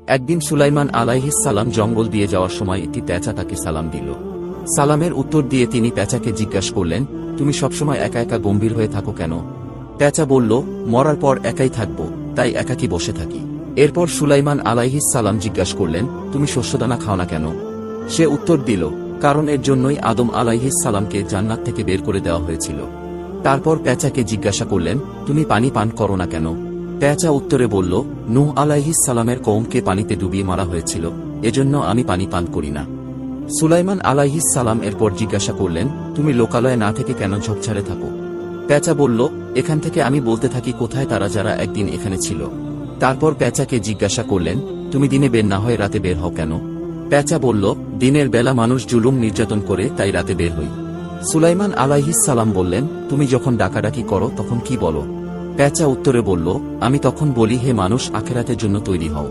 একদিন সুলাইমান আলাইহিস সালাম জঙ্গল দিয়ে যাওয়ার সময় একটি পেঁচা তাকে সালাম দিল। সালামের উত্তর দিয়ে তিনি পেঁচাকে জিজ্ঞাসা করলেন, তুমি সবসময় একা একা গম্ভীর হয়ে থাকো কেন? পেঁচা বলল, মরার পর একাই থাকব, তাই একাকী বসে থাকি। এরপর সুলাইমান আলাইহিস সালাম জিজ্ঞাসা করলেন, তুমি শস্যদানা খাও না কেন? সে উত্তর দিল, কারণ এর জন্যই আদম আলাইহিস সালামকে জান্নাত থেকে বের করে দেওয়া হয়েছিল। তারপর পেঁচাকে জিজ্ঞাসা করলেন, তুমি পানি পান করো না কেন? পেঁচা উত্তরে বলল, নূহ আলাইহিস সালামের কওমকে পানিতে ডুবিয়ে মারা হয়েছিল, এজন্য আমি পানি পান করি না। সুলাইমান আলাইহিস সালাম এরপর জিজ্ঞাসা করলেন, তুমি লোকালয়ে না থেকে কেন ঝোপঝাড়ে থাকো? পেঁচা বলল, এখান থেকে আমি বলতে থাকি কোথায় তারা যারা একদিন এখানে ছিল। তারপর পেঁচাকে জিজ্ঞাসা করলেন, তুমি দিনে বের না হয়ে রাতে বের হও কেন? পেঁচা বলল, দিনের বেলা মানুষ জুলুম নির্যাতন করে, তাই রাতে বের হই। সুলাইমান আলাইহিস সালাম বললেন, তুমি যখন ডাকাডাকি করো তখন কি বলো? পেঁচা উত্তরে বলল, আমি তখন বলি, হে মানুষ, আখেরাতের জন্য তৈরি হও।